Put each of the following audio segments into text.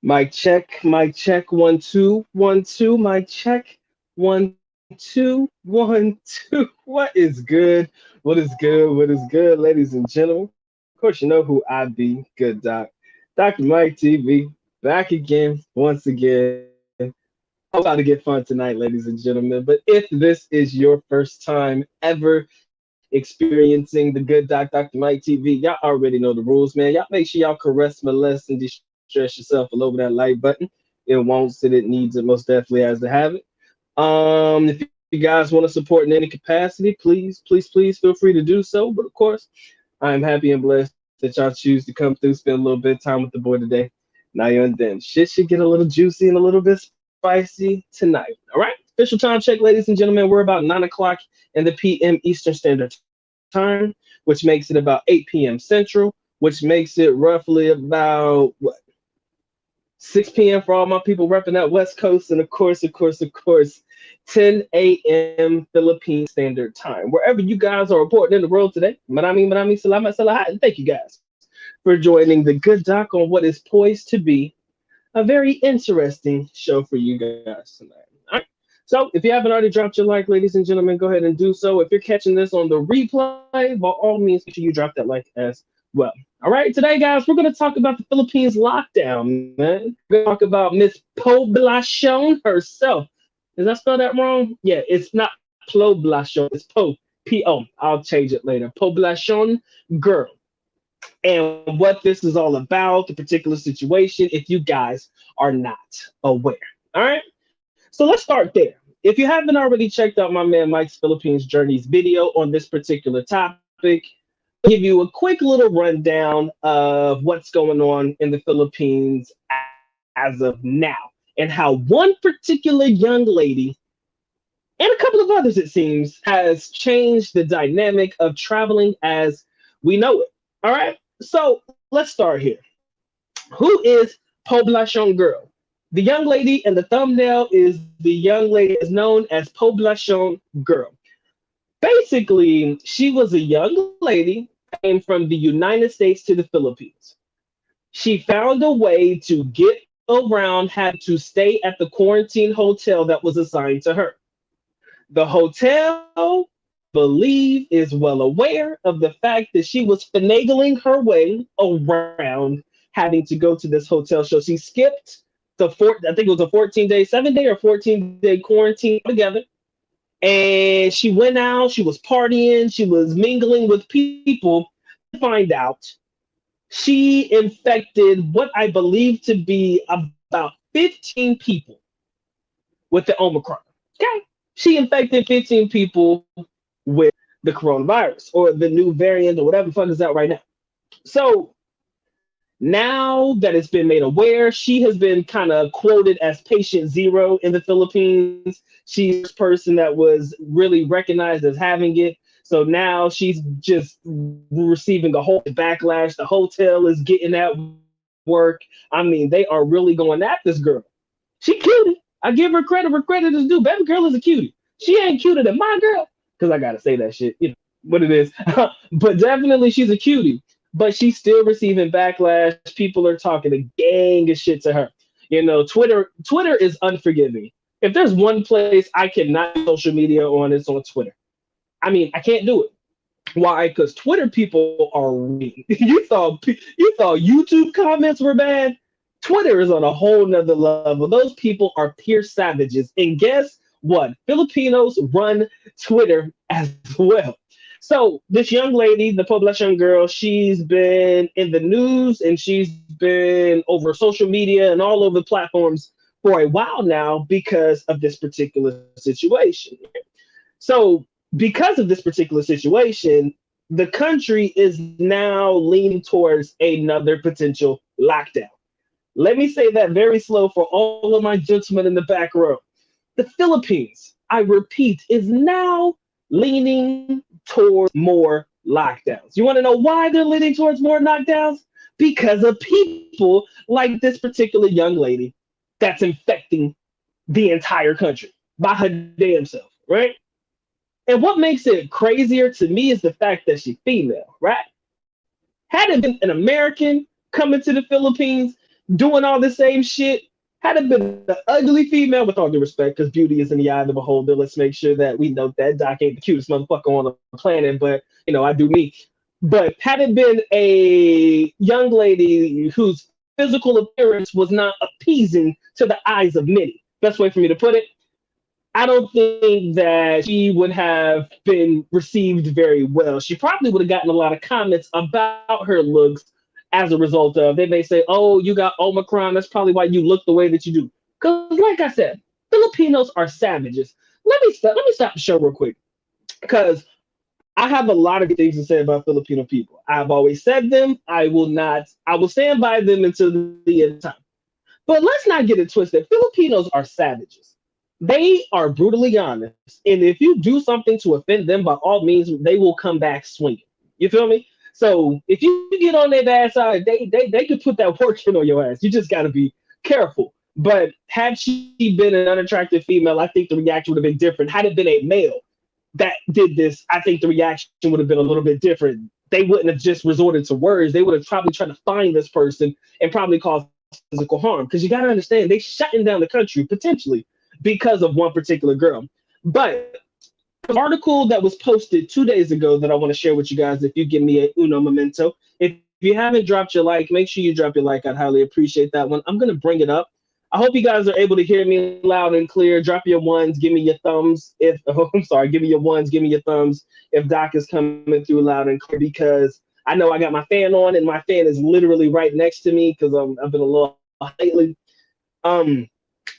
Mic check, 1 2 1 2. Mic check, 1 2 1 2. What is good? What is good? What is good, ladies and gentlemen? Of course, you know who I be. Good Doc, Dr. Mike TV, back again, once again. Oh, it's about to get fun tonight, ladies and gentlemen. But if this is your first time ever experiencing the good Dr. Mike TV, y'all already know the rules, man. Y'all make sure y'all caress, molest, and distress yourself all over that like button. It won't sit, it needs it most definitely has to have it. If you guys want to support in any capacity, please feel free to do so. But of course, I am happy and blessed that y'all choose to come through, spend a little bit of time with the boy today. Now you're and then. Shit should get a little juicy and a little bit spicy tonight. All right. Official time check, ladies and gentlemen. We're about 9 o'clock in the PM Eastern Standard Time, which makes it about 8 p.m. Central, which makes it roughly about what 6 p.m. for all my people repping that West Coast, and of course, 10 a.m. Philippine Standard Time. Wherever you guys are reporting in the world today, Marami, salamat, salahat, and thank you guys for joining the Good Doc on what is poised to be a very interesting show for you guys tonight. All right. So if you haven't already dropped your like, ladies and gentlemen, go ahead and do so. If you're catching this on the replay, by all means, make sure you drop that like as well. All right, today, guys, we're going to talk about the Philippines lockdown, man. We're going to talk about Miss Poblacion herself. Did I spell that wrong? Yeah, it's not Poblacion, it's P-O. I'll change it later. Poblacion girl. And what this is all about, the particular situation, if you guys are not aware. All right, so let's start there. If you haven't already checked out my man Mike's Philippines Journeys video on this particular topic, give you a quick little rundown of what's going on in the Philippines as of now and how one particular young lady and a couple of others, it seems, has changed the dynamic of traveling as we know it. All right. So let's start here. Who is Poblacion Girl? The young lady in the thumbnail is the young lady is known as Poblacion Girl. Basically, she was a young lady came from the United States to the Philippines. She found a way to get around having to stay at the quarantine hotel that was assigned to her. The hotel, I believe, is well aware of the fact that she was finagling her way around having to go to this hotel. So she skipped I think it was a 14-day, 7-day or 14-day quarantine together. And she went out, she was partying, she was mingling with people. Find out she infected what I believe to be about 15 people with the Omicron. Okay. She infected 15 people with the coronavirus or the new variant or whatever the fuck is out right now. So now that it's been made aware, she has been kind of quoted as patient zero in the Philippines. She's the first person that was really recognized as having it. So now she's just receiving a whole backlash. The hotel is getting at work. I mean, they are really going at this girl. She cutie. I give her credit where credit is due. Baby girl is a cutie. She ain't cuter than my girl. Because I gotta say that shit, what it is. But definitely she's a cutie. But she's still receiving backlash. People are talking a gang of shit to her. Twitter is unforgiving. If there's one place I cannot use social media on, it's on Twitter. I mean, I can't do it. Why? Because Twitter people are mean. You thought YouTube comments were bad. Twitter is on a whole nother level. Those people are pure savages. And guess what? Filipinos run Twitter as well. So this young lady, the Poblacion girl, she's been in the news and she's been over social media and all over platforms for a while now because of this particular situation. So because of this particular situation, the country is now leaning towards another potential lockdown. Let me say that very slow for all of my gentlemen in the back row. The Philippines, I repeat, is now leaning towards more lockdowns. You want to know why they're leaning towards more lockdowns? Because of people like this particular young lady that's infecting the entire country by her damn self, right? And what makes it crazier to me is the fact that she's female, right? Had it been an American coming to the Philippines, doing all the same shit. Had it been an ugly female, with all due respect, because beauty is in the eye of the beholder. Let's make sure that we note that Doc ain't the cutest motherfucker on the planet, but I do me. But had it been a young lady whose physical appearance was not appeasing to the eyes of many, best way for me to put it, I don't think that she would have been received very well. She probably would have gotten a lot of comments about her looks as a result of. They may say, "Oh, you got Omicron. That's probably why you look the way that you do." Because, like I said, Filipinos are savages. Let me stop the show real quick because I have a lot of good things to say about Filipino people. I've always said them. I will not. I will stand by them until the end of time. But let's not get it twisted. Filipinos are savages. They are brutally honest. And if you do something to offend them, by all means, they will come back swinging. You feel me? So if you get on their bad side, they could put that work in on your ass. You just got to be careful. But had she been an unattractive female, I think the reaction would have been different. Had it been a male that did this, I think the reaction would have been a little bit different. They wouldn't have just resorted to words. They would have probably tried to find this person and probably cause physical harm. Because you got to understand, they shutting down the country potentially because of one particular girl. But an article that was posted 2 days ago that I want to share with you guys. If you give me a uno memento, if you haven't dropped your like, make sure you drop your like. I'd highly appreciate that one. I'm gonna bring it up. I hope you guys are able to hear me loud and clear. Drop your ones, give me your thumbs. If oh, I'm sorry, give me your ones, give me your thumbs. If Doc is coming through loud and clear, because I know I got my fan on and my fan is literally right next to me because I've been a little hot lately. Um,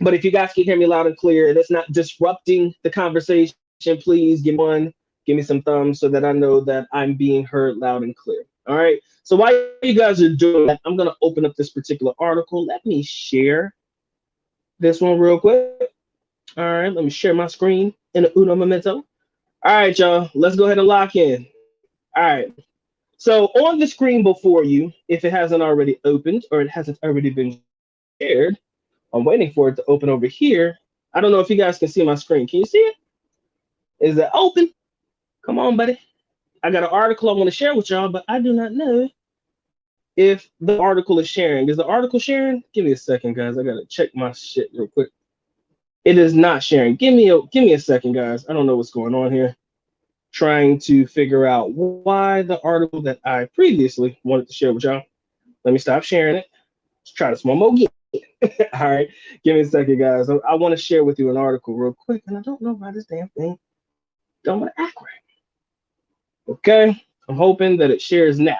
but if you guys can hear me loud and clear and it's not disrupting the conversation, please give me one, give me some thumbs so that I know that I'm being heard loud and clear. All right. So while you guys are doing that, I'm going to open up this particular article. Let me share this one real quick. All right. Let me share my screen in a uno momento. All right, y'all. Let's go ahead and lock in. All right. So on the screen before you, if it hasn't already opened or it hasn't already been shared, I'm waiting for it to open over here. I don't know if you guys can see my screen. Can you see it? Is it open? Come on, buddy. I got an article I want to share with y'all, but I do not know if the article is sharing. Is the article sharing? Give me a second, guys. I gotta check my shit real quick. It is not sharing. Give me a second, guys. I don't know what's going on here. Trying to figure out why the article that I previously wanted to share with y'all. Let me stop sharing it. Let's try this one more again. All right. Give me a second, guys. I want to share with you an article real quick, and I don't know why this damn thing don't want to act right. Okay. I'm hoping that it shares now.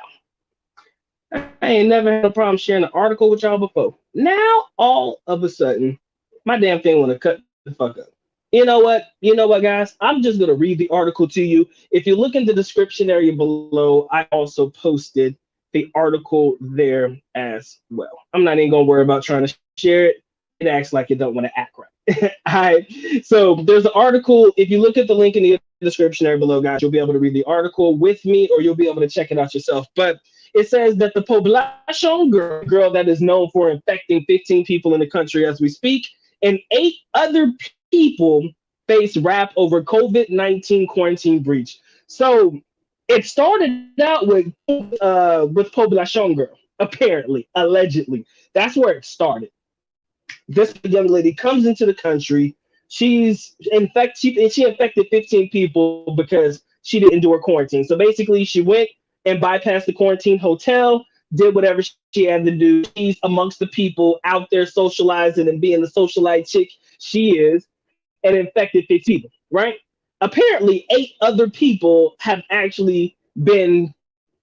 I ain't never had a problem sharing an article with y'all before. Now, all of a sudden, my damn thing want to cut the fuck up. You know what? You know what, guys? I'm just gonna read the article to you. If you look in the description area below, I also posted the article there as well. I'm not even gonna worry about trying to share it. It acts like it don't want to act right. All right. So there's an article. If you look at the link in the description area below, guys, you'll be able to read the article with me, or you'll be able to check it out yourself. But it says that the Poblacion girl that is known for infecting 15 people in the country as we speak, and 8 other people face rap over COVID-19 quarantine breach. So it started out with Poblacion girl, apparently, allegedly. That's where it started. This young lady comes into the country. She infected 15 people because she didn't do her quarantine. So basically, she went and bypassed the quarantine hotel, did whatever she had to do. She's amongst the people out there socializing and being the socialite chick she is, and infected 15 people. Right? Apparently, 8 other people have actually been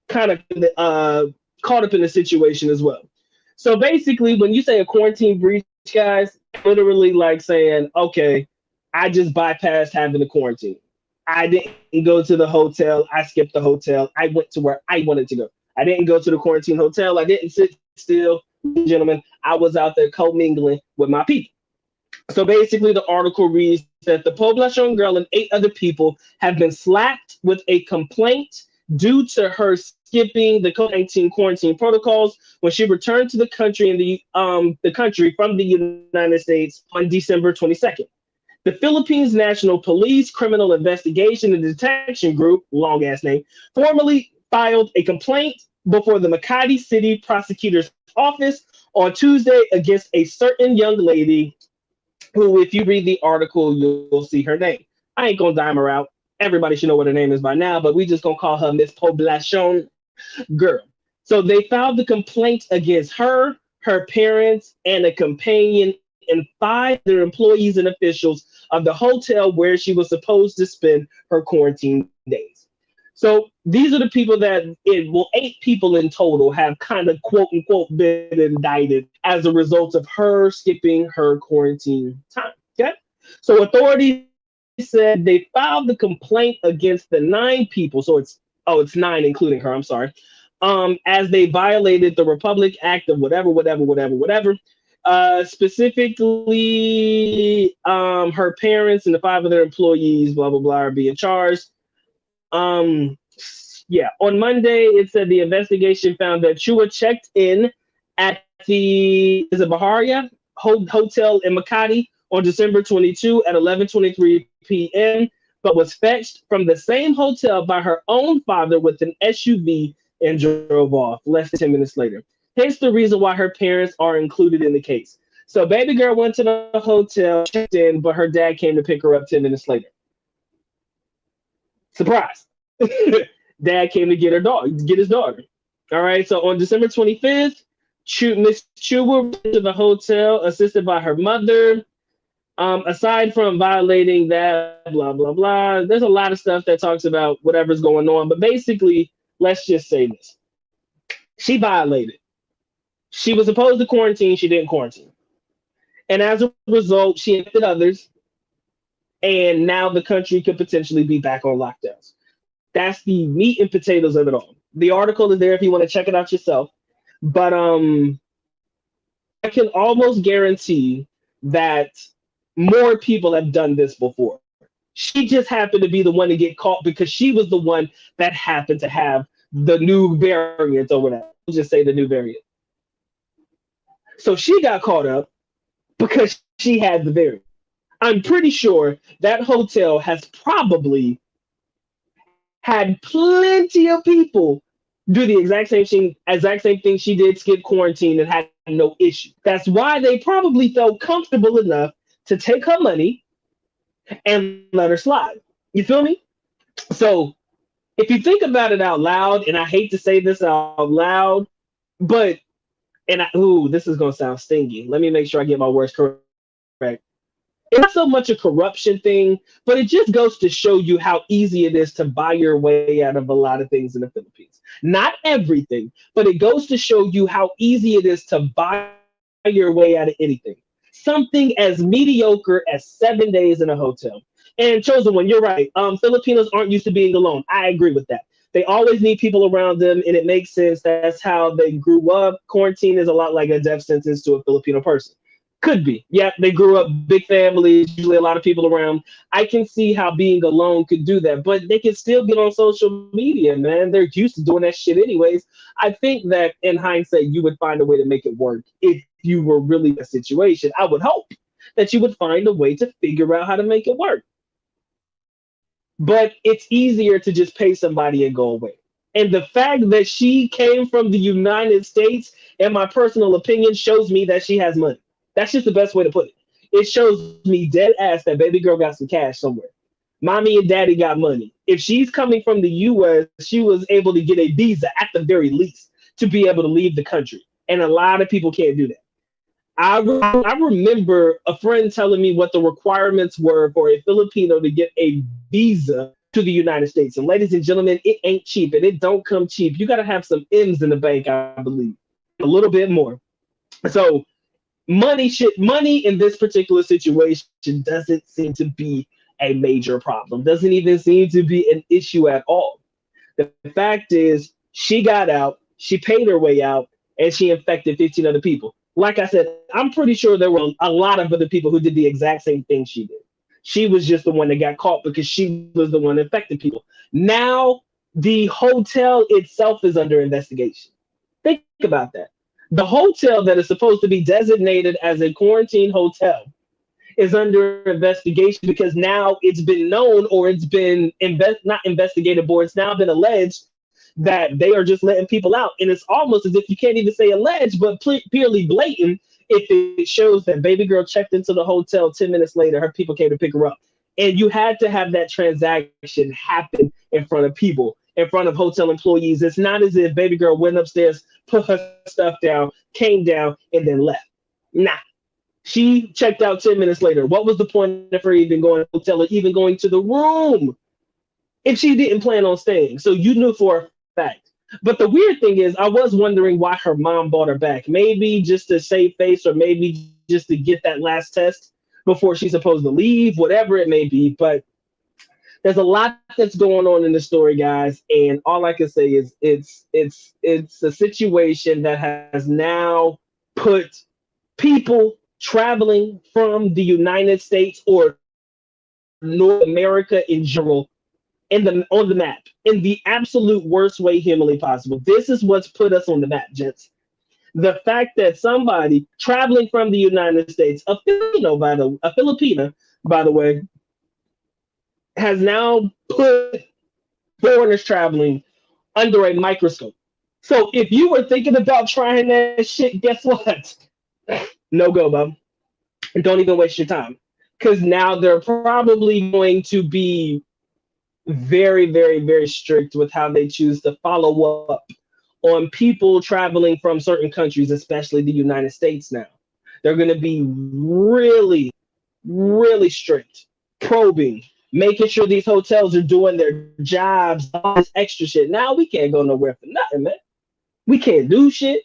kind of caught up in the situation as well. So basically, when you say a quarantine breach, guys, literally like saying, okay, I just bypassed having the quarantine. I didn't go to the hotel. I skipped the hotel. I went to where I wanted to go. I didn't go to the quarantine hotel. I didn't sit still. Gentlemen, I was out there co-mingling with my people. So basically, the article reads that the Poblacion girl and 8 other people have been slapped with a complaint due to her skipping the COVID-19 quarantine protocols when she returned to the country from the United States on December 22nd. The Philippines National Police Criminal Investigation and Detection Group, long ass name, formally filed a complaint before the Makati City Prosecutor's office on Tuesday against a certain young lady who, if you read the article, you'll see her name. I ain't gonna dime her out. Everybody should know what her name is by now, but we just gonna call her Miss Poblacion girl. So they filed the complaint against her, her parents, and a companion and five other employees and officials of the hotel where she was supposed to spend her quarantine days. So these are the people that eight people in total have kind of quote unquote been indicted as a result of her skipping her quarantine time. Okay. So authorities said they filed the complaint against the nine people. So it's nine including her. I'm sorry. As they violated the Republic Act of whatever. Specifically, her parents and the five other employees, blah blah blah, are being charged. Um, yeah, on Monday it said the investigation found that Chua checked in at the is it Baharia Hotel in Makati on December 22 at 11:23 p.m. but was fetched from the same hotel by her own father with an SUV and drove off less than 10 minutes later. Hence the reason why her parents are included in the case. So baby girl went to the hotel, checked in, but her dad came to pick her up 10 minutes later. Surprise. Dad came to get his daughter. All right. So on December 25th, Miss Chu went to the hotel, assisted by her mother. Aside from violating that, blah blah blah, there's a lot of stuff that talks about whatever's going on. But basically, let's just say this: she violated. She was supposed to quarantine. She didn't quarantine, and as a result, she infected others. And now the country could potentially be back on lockdowns. That's the meat and potatoes of it all. The article is there if you want to check it out yourself. But I can almost guarantee that more people have done this before. She just happened to be the one to get caught because she was the one that happened to have the new variant or whatever. We'll just say the new variant. So she got caught up because she had the variant. I'm pretty sure that hotel has probably had plenty of people do the exact same thing she did, skip quarantine and had no issue. That's why they probably felt comfortable enough to take her money and let her slide. You feel me? So if you think about it out loud, and I hate to say this out loud, but this is gonna sound stingy. Let me make sure I get my words correct. It's not so much a corruption thing, but it just goes to show you how easy it is to buy your way out of a lot of things in the Philippines. Not everything, but it goes to show you how easy it is to buy your way out of anything. Something as mediocre as 7 days in a hotel. And chosen one, you're right. Filipinos aren't used to being alone. I agree with that. They always need people around them, and it makes sense. That's how they grew up. Quarantine is a lot like a death sentence to a Filipino person. Could be. Yeah, they grew up big families, usually a lot of people around. I can see how being alone could do that, but they can still get on social media, man. They're used to doing that shit anyways. I think that in hindsight, you would find a way to make it work if you were really in a situation. I would hope that you would find a way to figure out how to make it work. But it's easier to just pay somebody and go away. And the fact that she came from the United States, in my personal opinion, shows me that she has money. That's just the best way to put it. It shows me dead ass that baby girl got some cash somewhere. Mommy and daddy got money. If she's coming from the US, she was able to get a visa at the very least to be able to leave the country. And a lot of people can't do that. I remember a friend telling me what the requirements were for a Filipino to get a visa to the United States. And ladies and gentlemen, it ain't cheap and it don't come cheap. You got to have some M's in the bank, I believe, and a little bit more. So money in this particular situation doesn't seem to be a major problem. Doesn't even seem to be an issue at all. The fact is, she got out, she paid her way out, and she infected 15 other people. Like I said, I'm pretty sure there were a lot of other people who did the exact same thing she did. She was just the one that got caught because she was the one that infected people. Now the hotel itself is under investigation. Think about that. The hotel that is supposed to be designated as a quarantine hotel is under investigation because now it's been known or it's been not investigated, but it's now been alleged that they are just letting people out. And it's almost as if you can't even say alleged, but purely blatant if it shows that baby girl checked into the hotel 10 minutes later, her people came to pick her up. And you had to have that transaction happen in front of people, in front of hotel employees. It's not as if baby girl went upstairs, put her stuff down, came down, and then left. Nah. She checked out 10 minutes later. What was the point of her even going to the hotel or even going to the room if she didn't plan on staying? So you knew for a fact. But the weird thing is, I was wondering why her mom brought her back. Maybe just to save face, or maybe just to get that last test before she's supposed to leave, whatever it may be. But there's a lot that's going on in the story, guys, and all I can say is it's a situation that has now put people traveling from the United States or North America in general on the map in the absolute worst way humanly possible. This is what's put us on the map, gents. The fact that somebody traveling from the United States, a Filipina, by the way, has now put foreigners traveling under a microscope. So if you were thinking about trying that shit, guess what? No go, bub. Don't even waste your time. Because now they're probably going to be very, very, very strict with how they choose to follow up on people traveling from certain countries, especially the United States now. They're going to be really, really strict, probing, making sure these hotels are doing their jobs, all this extra shit. Now we can't go nowhere for nothing, man. We can't do shit.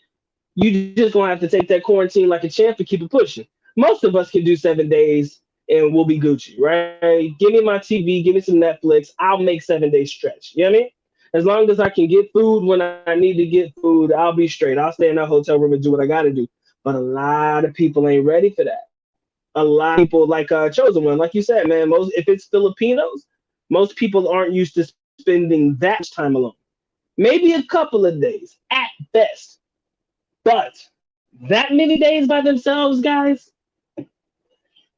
You just gonna have to take that quarantine like a champ and keep it pushing. Most of us can do 7 days and we'll be Gucci, right? Give me my TV, give me some Netflix. I'll make 7 days stretch. You know what I mean? As long as I can get food when I need to get food, I'll be straight. I'll stay in that hotel room and do what I gotta do. But a lot of people ain't ready for that. A lot of people, like Chosen One, like you said, man, most if it's Filipinos, most people aren't used to spending that much time alone. Maybe a couple of days at best. But that many days by themselves, guys,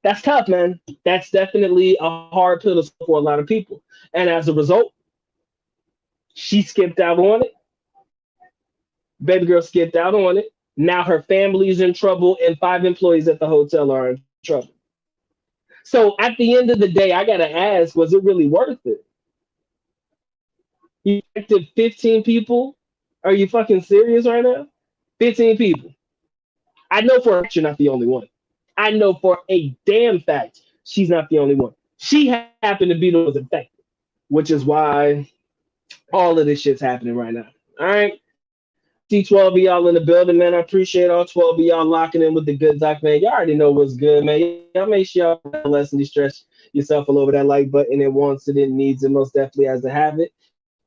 that's tough, man. That's definitely a hard pill to swallow for a lot of people. And as a result, she skipped out on it. Baby girl skipped out on it. Now her family's in trouble, and 5 employees at the hotel are in trouble. So at the end of the day, I gotta ask, was it really worth it? You affected 15 people? Are you fucking serious right now? 15 people. I know for a fact you're not the only one. I know for a damn fact she's not the only one. She happened to be the one that was infected, which is why all of this shit's happening right now. All right. I see 12 of y'all in the building, man. I appreciate all 12 of y'all locking in with the good doc, man. Y'all already know what's good, man. Y'all make sure y'all less and stretch yourself all over that like button. It wants it, it needs it, most definitely has to have it.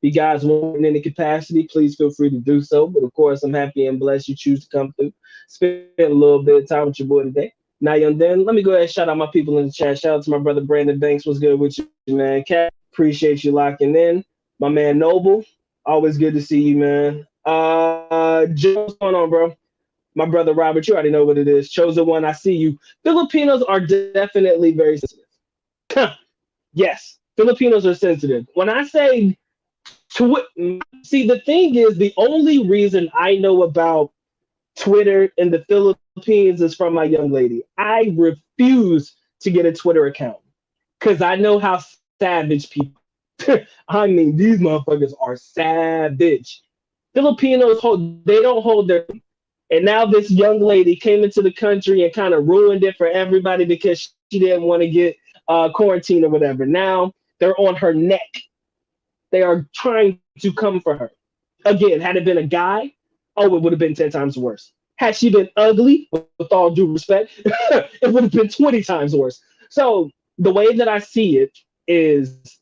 If you guys want in any capacity, please feel free to do so. But of course, I'm happy and blessed you choose to come through, spend a little bit of time with your boy today. Now, young then, let me go ahead and shout out my people in the chat. Shout out to my brother Brandon Banks. What's good with you, man? Cat, appreciate you locking in. My man Noble, always good to see you, man. Joe, what's going on, bro? My brother Robert, you already know what it is. Chosen One, I see you. Filipinos are definitely very sensitive. Yes, Filipinos are sensitive. When I say see, the thing is, the only reason I know about Twitter in the Philippines is from my young lady. I refuse to get a Twitter account because I know how savage people. I mean, these motherfuckers are savage. Filipinos hold they don't hold their, and now this young lady came into the country and kind of ruined it for everybody because she didn't want to get quarantined or whatever. Now they're on her neck. They are trying to come for her. Again, had it been a guy, oh, it would have been 10 times worse. Had she been ugly, with all due respect, it would have been 20 times worse. So the way that I see it is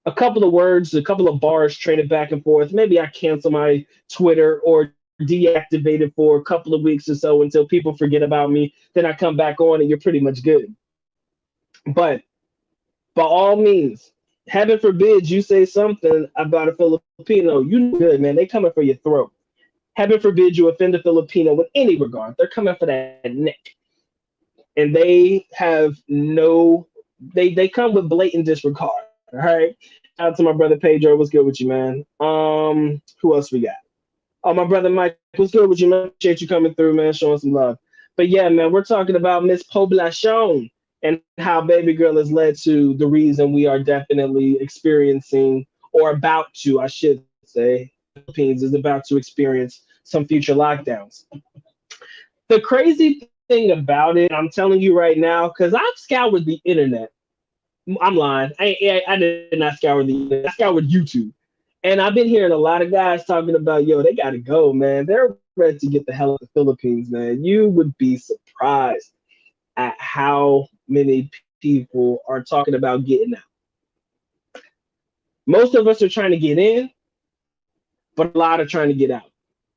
a couple of words, a couple of bars traded back and forth. Maybe I cancel my Twitter or deactivate it for a couple of weeks or so until people forget about me. Then I come back on and you're pretty much good. But by all means, heaven forbid you say something about a Filipino, you know good, man. They coming for your throat. Heaven forbid you offend a Filipino with any regard. They're coming for that neck. And they have no, they come with blatant disregard. All right. out to my brother Pedro. What's good with you, man? Who else we got? Oh, my brother Mike. What's good with you, man? Appreciate you coming through, man. Showing some love. But yeah, man, we're talking about Miss Poblacion and how Baby Girl has led to the reason we are definitely experiencing, or about to, I should say, the Philippines is about to experience some future lockdowns. The crazy thing about it, I'm telling you right now, because I've scoured the internet. I'm lying. I did not scour the internet. I scoured YouTube. And I've been hearing a lot of guys talking about, yo, they got to go, man. They're ready to get the hell out of the Philippines, man. You would be surprised at how many people are talking about getting out. Most of us are trying to get in, but a lot are trying to get out.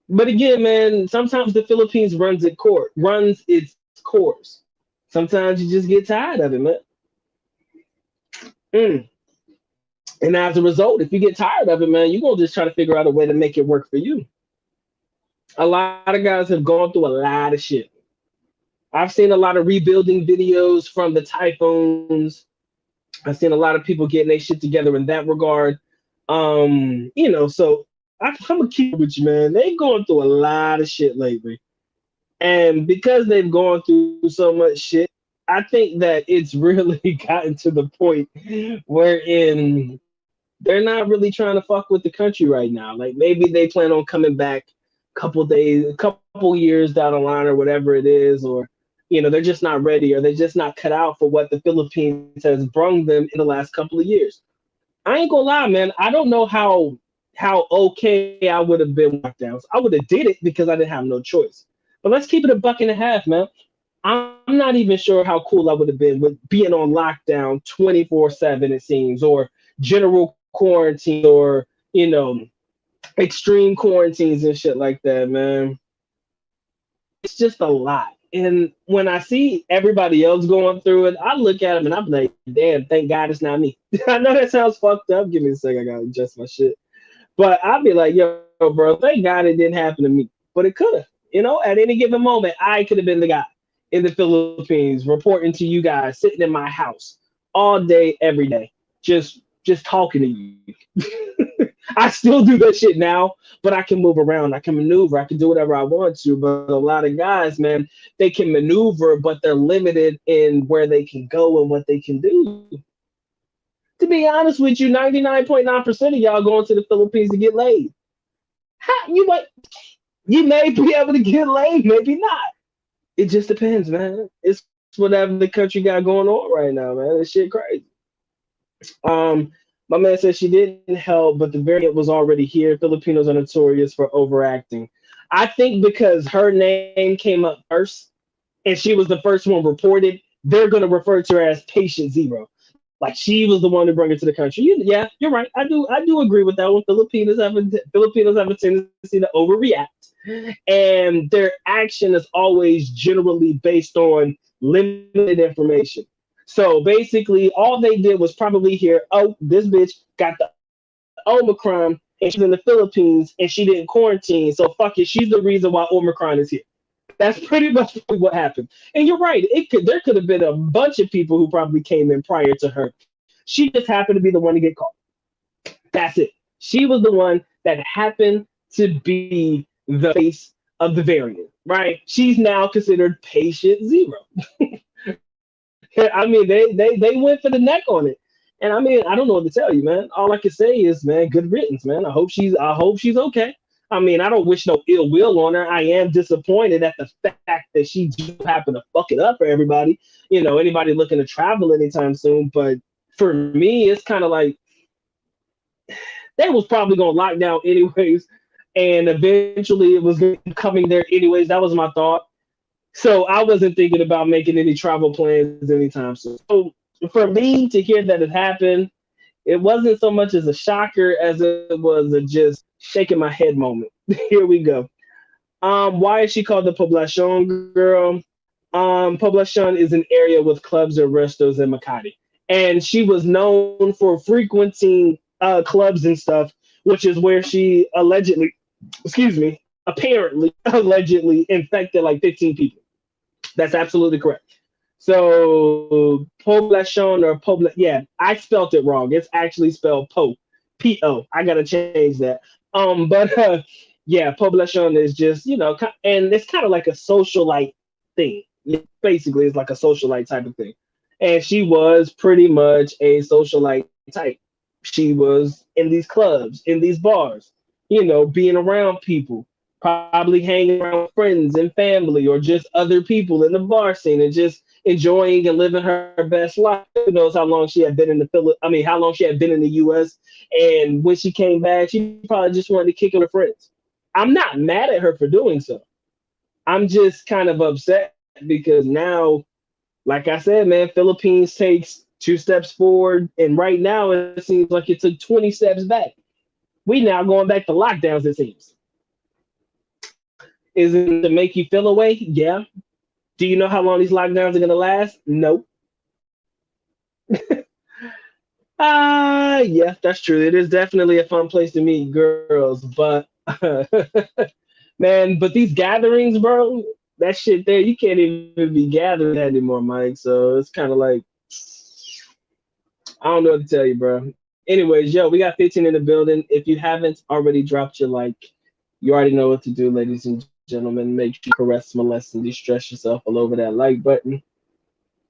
But again, man, sometimes the Philippines runs its course. Sometimes you just get tired of it, man. Mm. And as a result, if you get tired of it, man, you're gonna just try to figure out a way to make it work for you. A lot of guys have gone through a lot of shit. I've seen a lot of rebuilding videos from the typhoons. I've seen a lot of people getting their shit together in that regard. So I'm gonna keep it with you, man. They've gone through a lot of shit lately, and because they've gone through so much shit, I think that it's really gotten to the point wherein they're not really trying to fuck with the country right now. Like maybe they plan on coming back couple days, a couple years down the line or whatever it is, or they're just not ready, or they're just not cut out for what the Philippines has brung them in the last couple of years. I ain't gonna lie, man. I don't know how okay I would have been with lockdowns. I would have did it because I didn't have no choice. But let's keep it a buck and a half, man. I'm not even sure how cool I would have been with being on lockdown 24/7, it seems, or general quarantine, or extreme quarantines and shit like that, man. It's just a lot. And when I see everybody else going through it, I look at them and I'm like, damn, thank God it's not me. I know that sounds fucked up. Give me a second, I gotta adjust my shit. But I'll be like, yo, bro, thank God it didn't happen to me. But it could have. At any given moment, I could have been the guy in the Philippines reporting to you guys, sitting in my house all day, every day, just talking to you. I still do that shit now, but I can move around. I can maneuver. I can do whatever I want to. But a lot of guys, man, they can maneuver, but they're limited in where they can go and what they can do. To be honest with you, 99.9% of y'all going to the Philippines to get laid. You may be able to get laid, maybe not. It just depends, man. It's whatever the country got going on right now, man. This shit crazy. My man said she didn't help, but the variant was already here. Filipinos are notorious for overacting. I think because her name came up first and she was the first one reported, they're going to refer to her as patient zero. Like she was the one to bring it to the country. Yeah, you're right. I do agree with that one. Filipinos have a tendency to overreact, and their action is always generally based on limited information. So basically, all they did was probably hear, "Oh, this bitch got the Omicron and she's in the Philippines and she didn't quarantine, so fuck it, she's the reason why Omicron is here." That's pretty much what happened. And you're right. There could have been a bunch of people who probably came in prior to her. She just happened to be the one to get caught. That's it. She was the one that happened to be the face of the variant, right? She's now considered patient zero. I mean, they went for the neck on it. And I mean, I don't know what to tell you, man. All I can say is, man, good riddance, man. I hope she's okay. I mean, I don't wish no ill will on her. I am disappointed at the fact that she just happened to fuck it up for everybody. Anybody looking to travel anytime soon. But for me, it's kind of like they was probably gonna lock down anyways, and eventually it was coming there anyways. That was my thought. So I wasn't thinking about making any travel plans anytime soon. So for me to hear that it happened, it wasn't so much as a shocker as it was a just shaking my head moment. Here we go. Why is she called the Poblacion girl? Poblacion is an area with clubs and restos in Makati, and she was known for frequenting clubs and stuff, which is where she apparently allegedly infected like 15 people. That's absolutely correct. So Poblacion or Pobla, yeah, I spelt it wrong. It's actually spelled P-O. I gotta change that. But yeah, Poblacion is just and it's kind of like a socialite thing. Basically, it's like a socialite type of thing. And she was pretty much a socialite type. She was in these clubs, in these bars, being around people, probably hanging around with friends and family or just other people in the bar scene and just enjoying and living her best life. Who knows how long she had been in the how long she had been in the US. And when she came back, she probably just wanted to kick it with her friends. I'm not mad at her for doing so. I'm just kind of upset because now, like I said, man, Philippines takes 2 steps forward, and right now it seems like it took 20 steps back. We now going back to lockdowns, it seems. Is it to make you feel away? Yeah. Do you know how long these lockdowns are going to last? No. Yeah, that's true. It is definitely a fun place to meet girls, but man, but these gatherings, bro, that shit there, you can't even be gathering that anymore, Mike. So it's kind of like, I don't know what to tell you, bro. Anyways, yo, we got 15 in the building. If you haven't already dropped your like, you already know what to do, ladies and gentlemen. Make sure you caress, molest, and distress yourself all over that like button.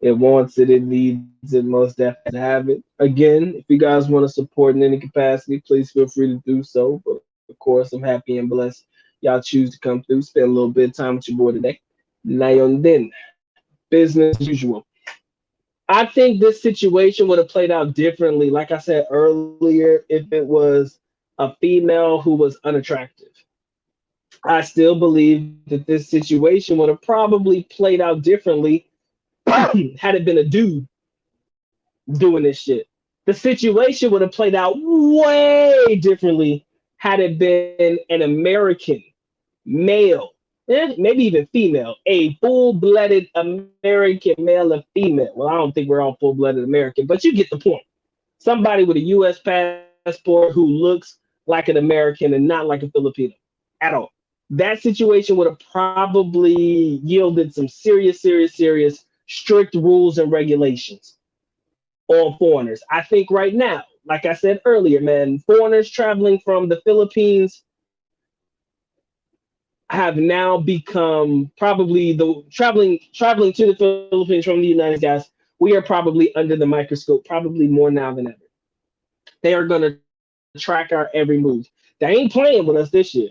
It wants it, it needs it, most definitely to have it. Again, if you guys want to support in any capacity, please feel free to do so. But of course, I'm happy and blessed y'all choose to come through, spend a little bit of time with your boy today. Now and then, business as usual. I think this situation would have played out differently, like I said earlier, if it was a female who was unattractive. I still believe that this situation would have probably played out differently had it been a dude doing this shit. The situation would have played out way differently had it been an American male, maybe even female, a full-blooded American male and female. Well, I don't think we're all full-blooded American, but you get the point. Somebody with a U.S. passport who looks like an American and not like a Filipino at all. That situation would have probably yielded some serious strict rules and regulations on foreigners. I think right now, like I said earlier, man, foreigners traveling from the Philippines have now become probably the traveling to the Philippines from the United States, guys. We are probably under the microscope, probably more now than ever. They are going to track our every move. They ain't playing with us this year.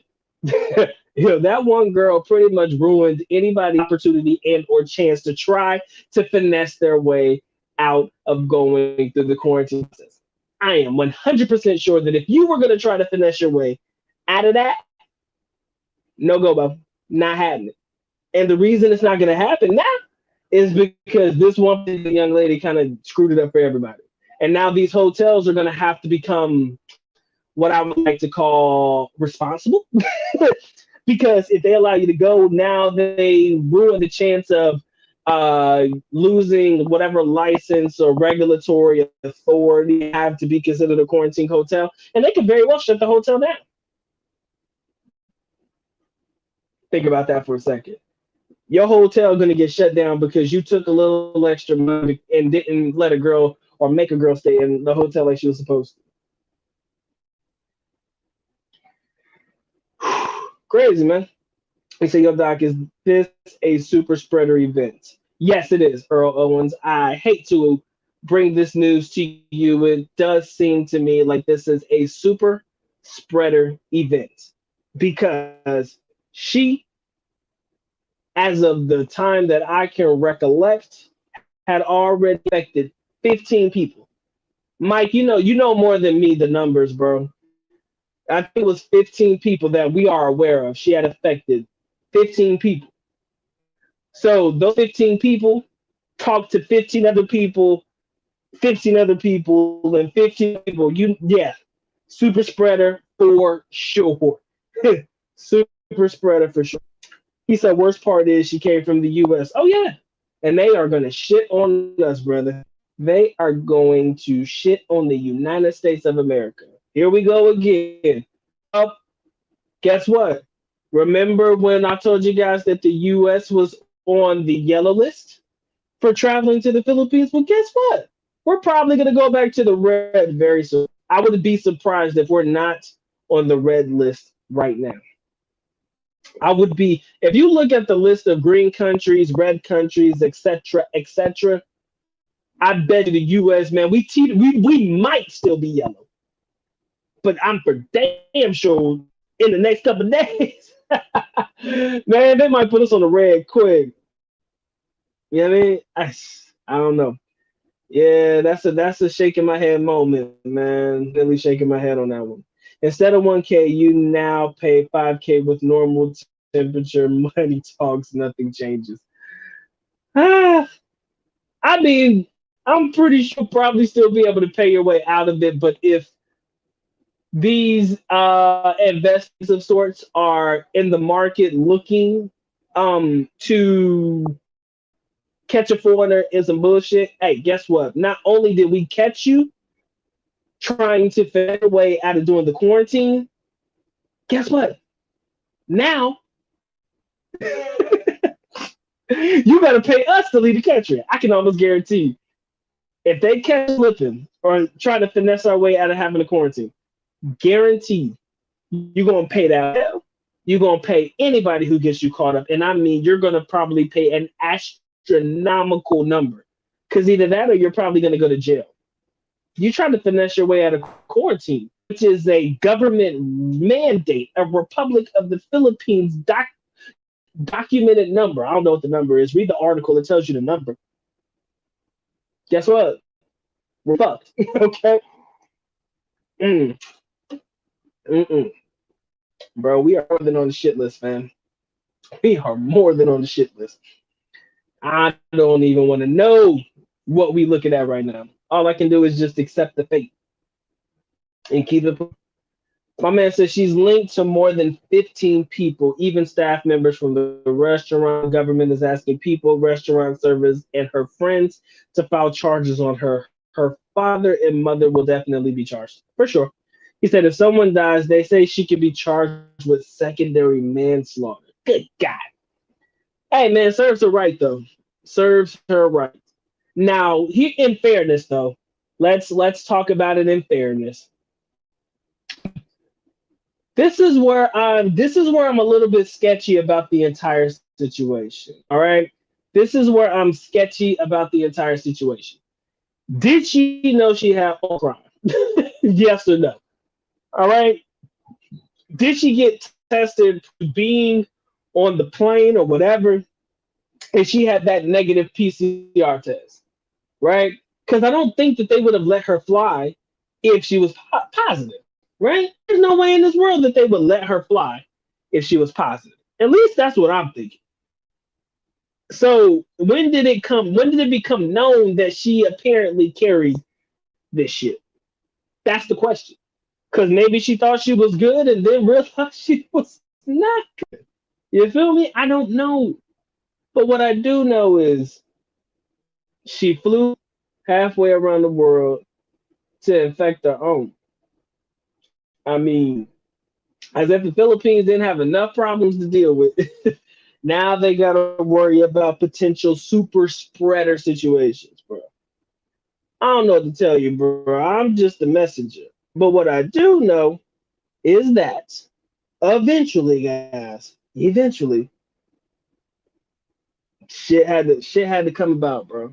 That one girl pretty much ruined anybody's opportunity and or chance to try to finesse their way out of going through the quarantine process. I am 100% sure that if you were going to try to finesse your way out of that, no go, bro. Not happening. And the reason it's not going to happen now is because this one particular young lady kind of screwed it up for everybody. And now these hotels are going to have to become what I would like to call responsible. Because if they allow you to go, now they ruin the chance of losing whatever license or regulatory authority have to be considered a quarantine hotel. And they could very well shut the hotel down. Think about that for a second. Your hotel going to get shut down because you took a little extra money and didn't let a girl or make a girl stay in the hotel like she was supposed to. Crazy, man. They say, yo, Doc, is this a super spreader event? Yes, it is, Earl Owens. I hate to bring this news to you. It does seem to me like this is a super spreader event because she, as of the time that I can recollect, had already affected 15 people. Mike, you know more than me the numbers, bro. I think it was 15 people that we are aware of. She had affected 15 people. So those 15 people talk to 15 other people, 15 other people, and 15 people. Yeah, super spreader for sure. Super spreader for sure. He said, worst part is she came from the US. Oh, yeah. And they are going to shit on us, brother. They are going to shit on the United States of America. Here we go again. Well, guess what? Remember when I told you guys that the US was on the yellow list? for traveling to the Philippines. Well, guess what? We're probably going to go back to the red very soon. I would be surprised if we're not on the red list right now. I would be, if you look at the list of green countries, red countries, etc., etc. I bet you the U.S. man, we might still be yellow, but I'm for damn sure in the next couple of days, man, they might put us on the red quick. You know what I mean? I don't know. Yeah, that's a shaking my head moment, man. Really shaking my head on that one. Instead of 1K, you now pay 5K with normal temperature. Money talks, nothing changes. Ah, I mean, I'm pretty sure probably still be able to pay your way out of it, but if these investments of sorts are in the market looking to catch a foreigner in some bullshit, hey, guess what? Not only did we catch you trying to figure a way out of doing the quarantine, guess what? Now you got to pay us to leave the country. I can almost guarantee if they catch slipping or trying to finesse our way out of having a quarantine, guaranteed you're gonna pay that bill. You're gonna pay anybody who gets you caught up, and I mean you're gonna probably pay an astronomical number, because either that or you're probably gonna go to jail. You trying to finesse your way out of quarantine, which is a government mandate, a Republic of the Philippines documented number. I don't know what the number is. Read the article; it tells you the number. Guess what? We're fucked. Okay. Mm, mm-mm. Bro, we are more than on the shit list, fam. We are more than on the shit list. I don't even want to know what we looking at right now. All I can do is just accept the fate and keep it. My man says she's linked to more than 15 people, even staff members from the restaurant. Government is asking people, restaurant servers, and her friends to file charges on her. Her father and mother will definitely be charged for sure. He said if someone dies, they say she could be charged with secondary manslaughter. Good God. Hey man, serves her right though. Serves her right. Now, here in fairness though, let's talk about it in fairness. This is where I'm a little bit sketchy about the entire situation. All right. This is where I'm sketchy about the entire situation. Did she know she had Omicron? Yes or no? All right. Did she get tested being on the plane or whatever? And she had that negative PCR test, right? Because I don't think that they would have let her fly if she was positive, right? There's no way in this world that they would let her fly if she was positive. At least that's what I'm thinking. So when did it come? When did it become known that she apparently carried this shit? That's the question. Because maybe she thought she was good and then realized she was not good. You feel me? I don't know. But what I do know is she flew halfway around the world to infect her own. I mean, as if the Philippines didn't have enough problems to deal with. Now they got to worry about potential super spreader situations, bro. I don't know what to tell you, bro. I'm just a messenger. But what I do know is that eventually, guys, eventually, shit had to come about, bro.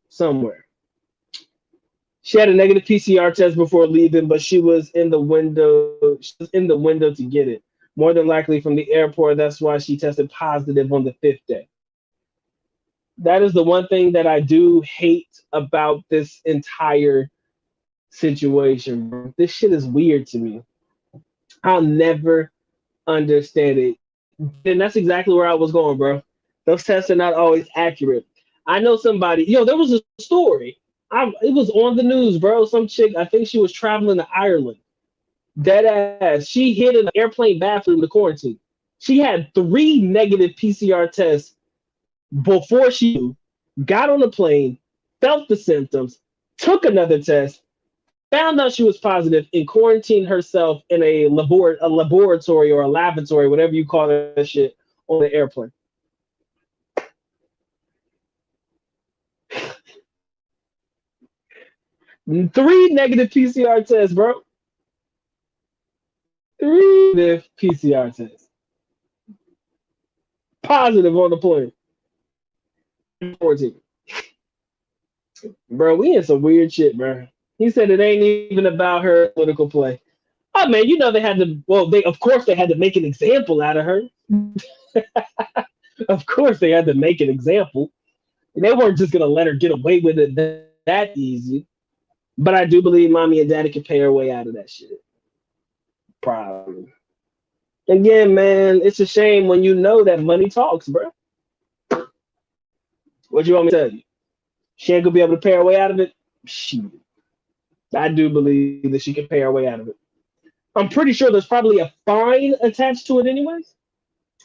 Somewhere. She had a negative PCR test before leaving, but she was in the window. She was in the window to get it. More than likely from the airport. That's why she tested positive on the fifth day. That is the one thing that I do hate about this entire situation, bro. This shit is weird to me. I'll never understand it. And that's exactly where I was going, bro. Those tests are not always accurate. I know somebody, there was a story. It was on the news, bro. Some chick, I think she was traveling to Ireland. Dead ass. She hid in an airplane bathroom to quarantine. She had 3 negative PCR tests before she got on the plane, felt the symptoms, took another test, found out she was positive, and quarantined herself in a laboratory or a lavatory, whatever you call that shit, on the airplane. Three negative PCR tests, bro. Three negative PCR tests. Positive on the plane. 14. Bro, we in some weird shit, bro. He said it ain't even about her political play. Oh man, you know they had to. Well, they of course they had to make an example out of her. Of course they had to make an example. They weren't just gonna let her get away with it that easy. But I do believe mommy and daddy can pay her way out of that shit. Probably. Again, man, it's a shame when you know that money talks, bro. What you want me to tell you? She ain't gonna be able to pay her way out of it. Shit. I do believe that she can pay her way out of it. I'm pretty sure there's probably a fine attached to it, anyways.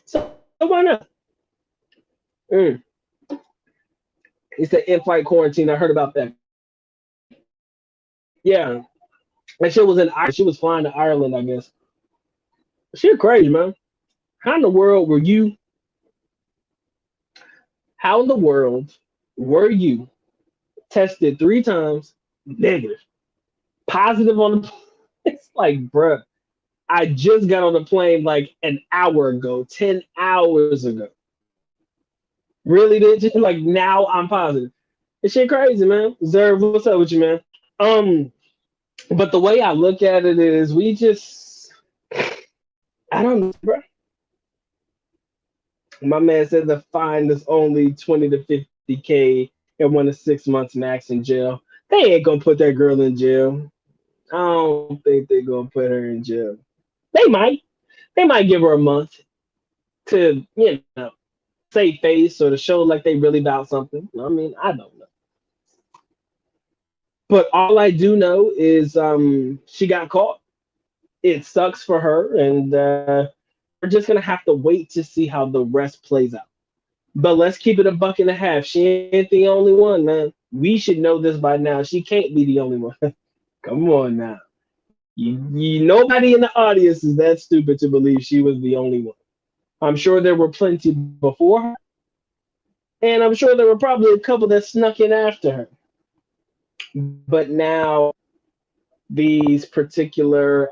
So why not? Mm. It's the in-flight quarantine. I heard about that. Yeah, that shit was in Ireland. She was flying to Ireland, I guess. Shit, crazy, man. How in the world were you? How in the world were you tested three times negative, positive on the? It's like, bruh, I just got on the plane like an hour ago, 10 hours ago. Really did like now I'm positive. This shit crazy, man. Zerv, what's up with you, man? Um, but the way I look at it is we just I don't know, bro. My man said the fine is only 20 to 50K and 1 to 6 months max in jail. They ain't gonna put that girl in jail. I don't think they're gonna put her in jail. They might. They might give her a month to, save face or to show like they really about something. I mean, I don't know. But all I do know is she got caught. It sucks for her, and we're just gonna have to wait to see how the rest plays out. But let's keep it a buck and a half. She ain't the only one, man. We should know this by now. She can't be the only one. Come on now. Nobody in the audience is that stupid to believe she was the only one. I'm sure there were plenty before her, and I'm sure there were probably a couple that snuck in after her. But now these particular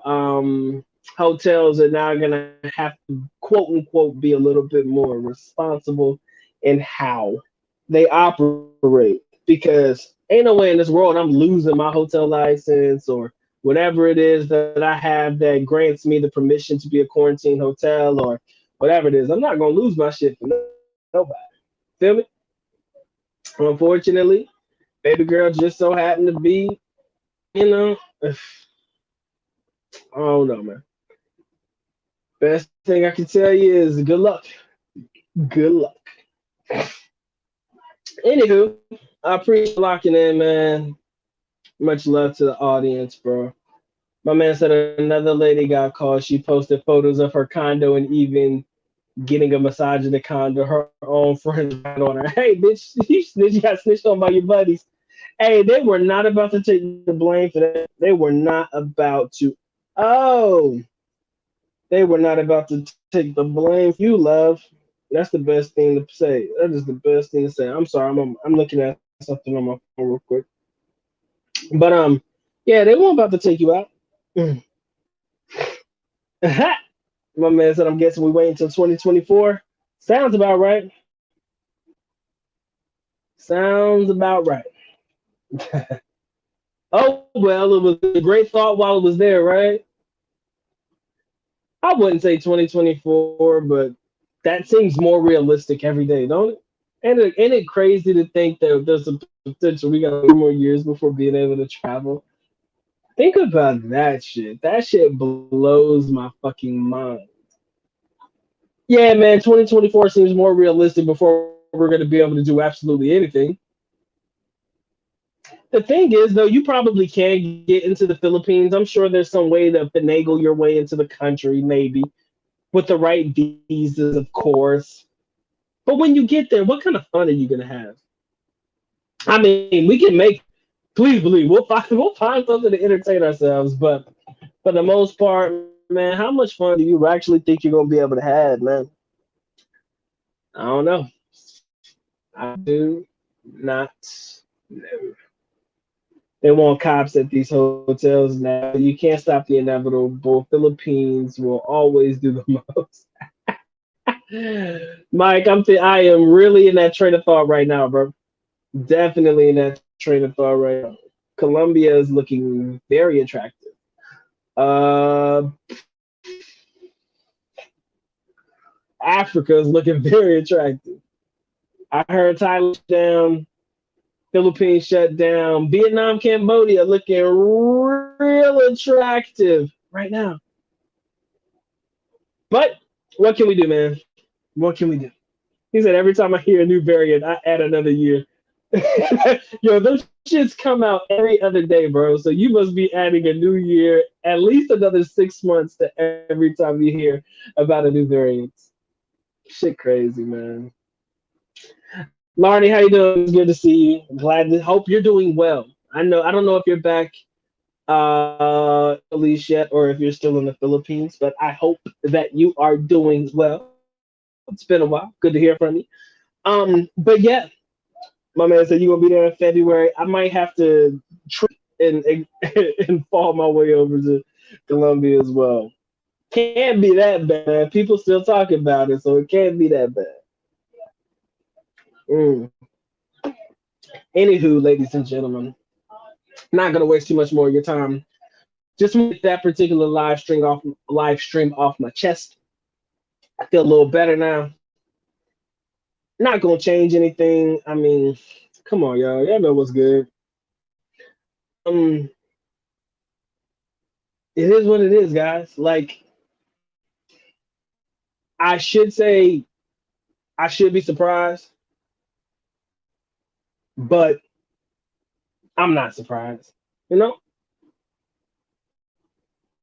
hotels are now going to have to, quote unquote, be a little bit more responsible in how they operate because ain't no way in this world I'm losing my hotel license or whatever it is that I have that grants me the permission to be a quarantine hotel or whatever it is. I'm not going to lose my shit for nobody. Feel me? Unfortunately, baby girl just so happened to be, you know, I don't know, man. Best thing I can tell you is good luck. Good luck. Anywho, I appreciate locking in, man. Much love to the audience, bro. My man said another lady got caught. She posted photos of her condo and even getting a massage in the condo. Her own friends ran on her. Hey, bitch, you got snitched on by your buddies. Hey, they were not about to take the blame for that. They were not about to. Oh, they were not about to take the blame for you, love. That's the best thing to say. That is the best thing to say. I'm sorry. I'm looking at something on my phone real quick. But yeah, they weren't about to take you out. My man said, I'm guessing we wait until 2024. Sounds about right. Sounds about right. Oh well, it was a great thought while it was there, right? I wouldn't say 2024, but that seems more realistic every day, don't it? And ain't it crazy to think that there's a potential we got 2 more years before being able to travel? Think about that shit. That shit blows my fucking mind. Yeah, man, 2024 seems more realistic before we're going to be able to do absolutely anything. The thing is, though, you probably can get into the Philippines. I'm sure there's some way to finagle your way into the country, maybe with the right visas, of course. But when you get there, what kind of fun are you gonna have? I mean, we can make. Please believe we'll find something to entertain ourselves. But for the most part, man, how much fun do you actually think you're gonna be able to have, man? I don't know. I do not know. They want cops at these hotels now. You can't stop the inevitable. Philippines will always do the most. Mike, I am really in that train of thought right now, bro. Definitely in that train of thought right now. Colombia is looking very attractive. Uh, Africa is looking very attractive. I heard Thailand down, Philippines shut down, Vietnam, Cambodia looking real attractive right now. But what can we do, man? What can we do? He said every time I hear a new variant, I add another year. Yo, those shits come out every other day, bro. So you must be adding a new year, at least another 6 months to every time you hear about a new variant. Shit crazy, man. Larnie, how you doing? It's good to see you. Glad to hope you're doing well. I don't know if you're back Elise yet or if you're still in the Philippines, but I hope that you are doing well. It's been a while. Good to hear from you. But yeah, my man said you're gonna be there in February. I might have to and and fall my way over to Colombia as well. Can't be that bad. People still talking about it, so it can't be that bad. Mm. Anywho, ladies and gentlemen, not gonna waste too much more of your time. Just want to get that particular live stream off my chest. I feel a little better now. Not gonna change anything. I mean, come on, y'all. Y'all know what's good. Um, it is what it is, guys. Like I should say, I should be surprised, but I'm not surprised. You know,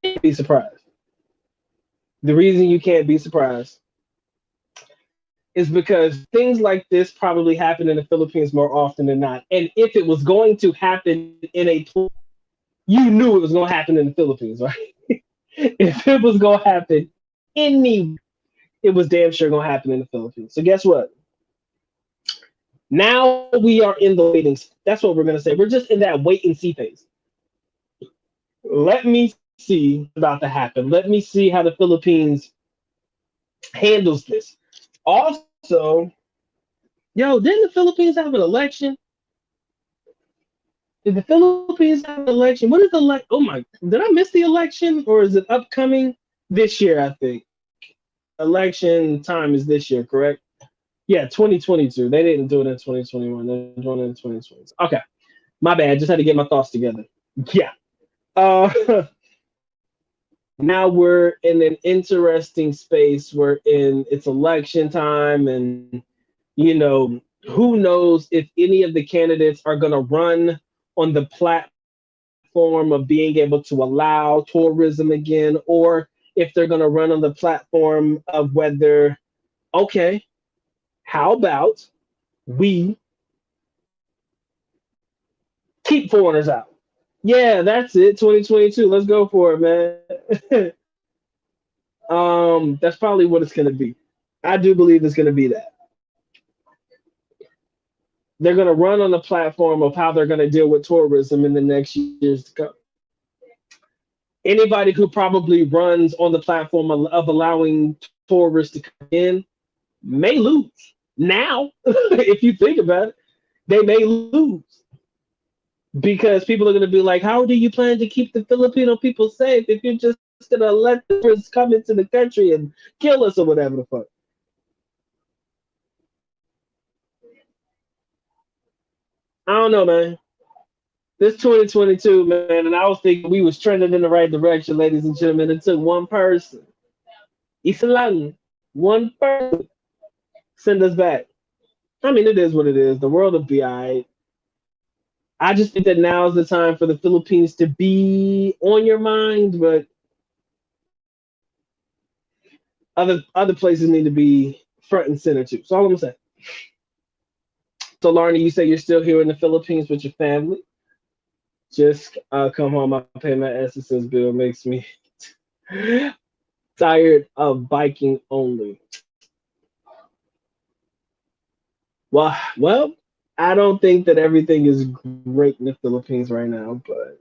can't be surprised. The reason you can't be surprised is because things like this probably happen in the Philippines more often than not. And if it was going to happen in a you knew it was going to happen in the Philippines, right? If it was going to happen anywhere, it was damn sure going to happen in the Philippines. So guess what? Now we are in the waiting. That's what we're going to say. We're just in that wait and see phase. Let me see what's about to happen. Let me see how the Philippines handles this. Also, yo, didn't the Philippines have an election? Did the Philippines have an election? What is the Oh my, did I miss the election or is it upcoming this year? I think election time is this year, correct? Yeah, 2022. They didn't do it in 2021. They're doing it in 2022. Okay, my bad. Just had to get my thoughts together. Yeah. Uh, now we're in an interesting space. We're in it's election time, and who knows if any of the candidates are going to run on the platform of being able to allow tourism again, or if they're going to run on the platform of whether, okay, how about we keep foreigners out? Yeah, that's it. 2022. Let's go for it, man. That's probably what it's going to be. I do believe it's going to be that. They're going to run on the platform of how they're going to deal with tourism in the next years to come. Anybody who probably runs on the platform of allowing tourists to come in may lose. Now, if you think about it, they may lose because people are going to be like, how do you plan to keep the Filipino people safe if you're just going to let the tourists come into the country and kill us or whatever the fuck? I don't know, man. This 2022, man, and I was thinking we was trending in the right direction, ladies and gentlemen. It took one person, isa lang, one person, send us back. I mean, it is what it is. The world will be all right. I just think that now is the time for the Philippines to be on your mind, but other places need to be front and center too. So all I'm saying. So, Larnie, you say you're still here in the Philippines with your family. Just come home. I pay my SSS bill. Makes me tired of biking only. Well, I don't think that everything is great in the Philippines right now, but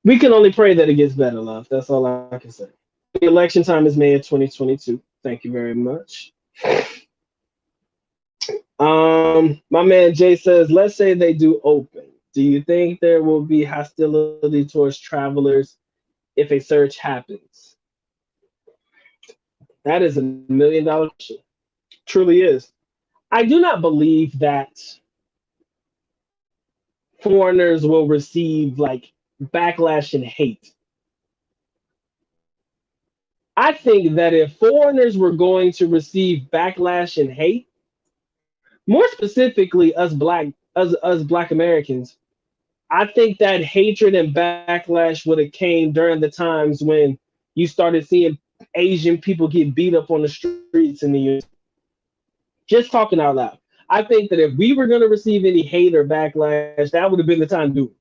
we can only pray that it gets better, love. That's all I can say. The election time is May of 2022. Thank you very much. My man Jay says, let's say they do open. Do you think there will be hostility towards travelers if a surge happens? That is $1 million question. Truly is. I do not believe that foreigners will receive like backlash and hate. I think that if foreigners were going to receive backlash and hate, more specifically us black Americans, I think that hatred and backlash would have came during the times when you started seeing Asian people get beat up on the streets in the US. Just talking out loud. I think that if we were going to receive any hate or backlash, that would have been the time to do it.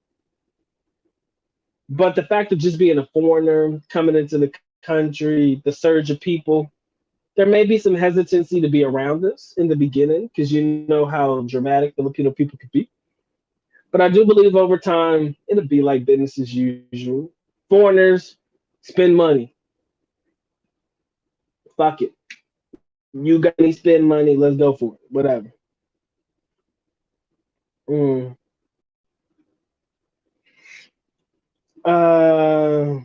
But the fact of just being a foreigner coming into the country, the surge of people, there may be some hesitancy to be around us in the beginning because you know how dramatic Filipino people could be. But I do believe over time it'll be like business as usual. Foreigners spend money. Fuck it. You got me spend money. Let's go for it. Whatever. Mm. Uh,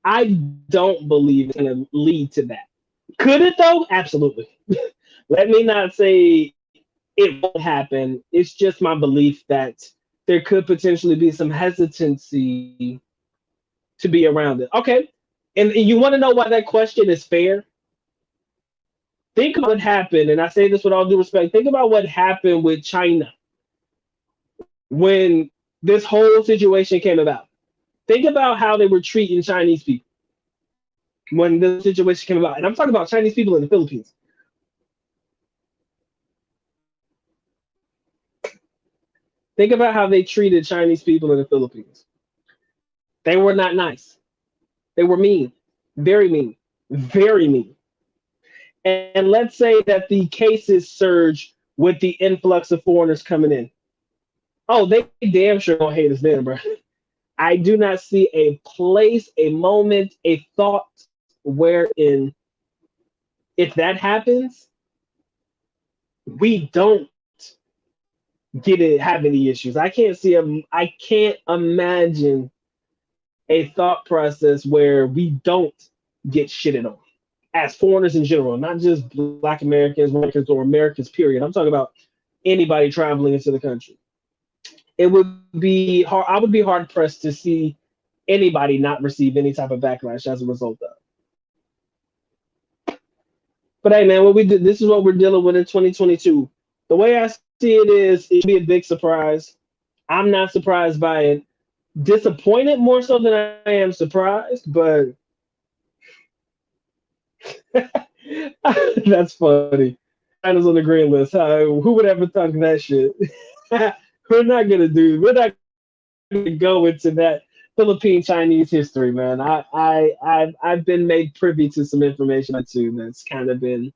I don't believe it's gonna lead to that. Could it though? Absolutely. Let me not say it won't happen. It's just my belief that there could potentially be some hesitancy to be around it. Okay. And you want to know why that question is fair? Think about what happened, and I say this with all due respect. Think about what happened with China when this whole situation came about. Think about how they were treating Chinese people when this situation came about. And I'm talking about Chinese people in the Philippines. Think about how they treated Chinese people in the Philippines. They were not nice. They were mean, very mean, very mean. And let's say that the cases surge with the influx of foreigners coming in. Oh, they damn sure gonna hate us then, bro. I do not see a place, a moment, a thought wherein if that happens, we don't get it have any issues. I can't imagine a thought process where we don't get shitted on as foreigners in general, not just black Americans or Americans, period. I'm talking about anybody traveling into the country. It would be hard. I would be hard pressed to see anybody not receive any type of backlash as a result of. But hey, man, what we did. This is what we're dealing with in 2022. The way I see it is, it should be a big surprise. I'm not surprised by it. Disappointed more so than I am surprised, but that's funny. China's on the green list. Who would ever thunk that shit? We're not gonna do. We're not gonna go into that Philippine Chinese history, man. I've been made privy to some information too that's kind of been.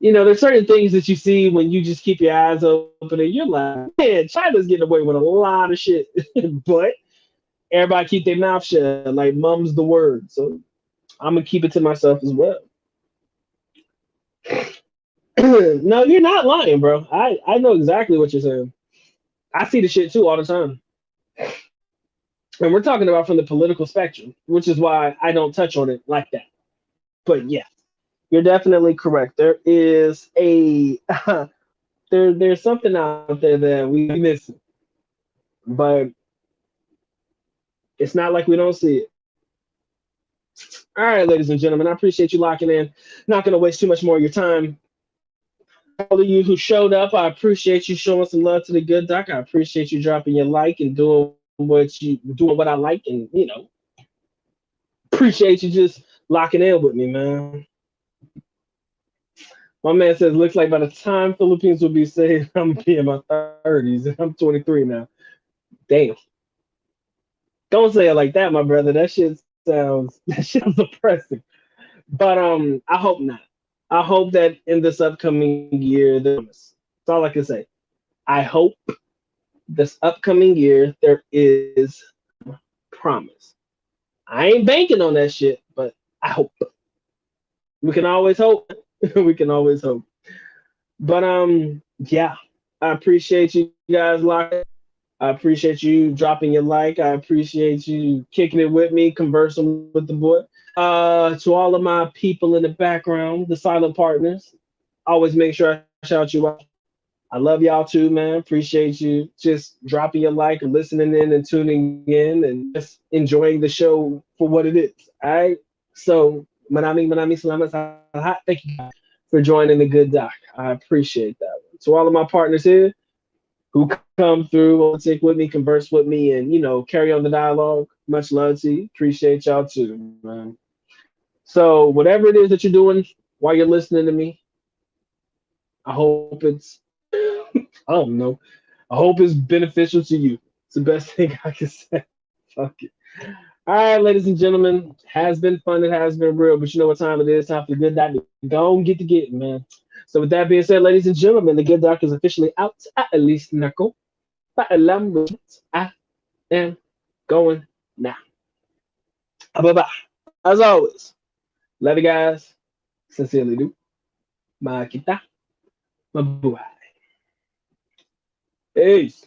There's certain things that you see when you just keep your eyes open and you're like, man, China's getting away with a lot of shit, but everybody keep their mouth shut, like mum's the word. So I'm gonna keep it to myself as well. No, you're not lying, bro. I know exactly what you're saying. I see the shit too all the time. And we're talking about from the political spectrum, which is why I don't touch on it like that. But yeah, you're definitely correct. There is a there's something out there that we miss, but it's not like we don't see it. All right, ladies and gentlemen, I appreciate you locking in. Not going to waste too much more of your time. All of you who showed up, I appreciate you showing some love to the good doc. I appreciate you dropping your like and doing what I like, and appreciate you just locking in with me, man. My man says, looks like by the time Philippines will be saved, I'm gonna be in my 30s. I'm 23 now. Damn. Don't say it like that, my brother. That shit sounds depressing. But I hope not. I hope that in this upcoming year, there's all I can say. I hope this upcoming year there is promise. I ain't banking on that shit, but I hope. We can always hope. We can always hope. But yeah, I appreciate you guys locking. I appreciate you dropping your like. I appreciate you kicking it with me, conversing with the boy. To all of my people in the background, the silent partners, always make sure I shout you out. I love y'all too, man. Appreciate you just dropping your like and listening in and tuning in and just enjoying the show for what it is. All right. So, Manami, Salamat, Salahat. Thank you guys for joining the good doc. I appreciate that. To all of my partners here who come through, want to take with me, converse with me, and carry on the dialogue. Much love to you. Appreciate y'all too, man. So, whatever it is that you're doing while you're listening to me, I hope it's I don't know. I hope it's beneficial to you. It's the best thing I can say. Fuck it. All right, ladies and gentlemen, has been fun. It has been real, but you know what time it is? Time for the good doc to go and get to getting, man. So with that being said, ladies and gentlemen, the good doc is officially out. At least Nako. Paalam with it. I am going now. Bye bye. As always, love you guys. Sincerely do. Makita. Mabuhay. Peace.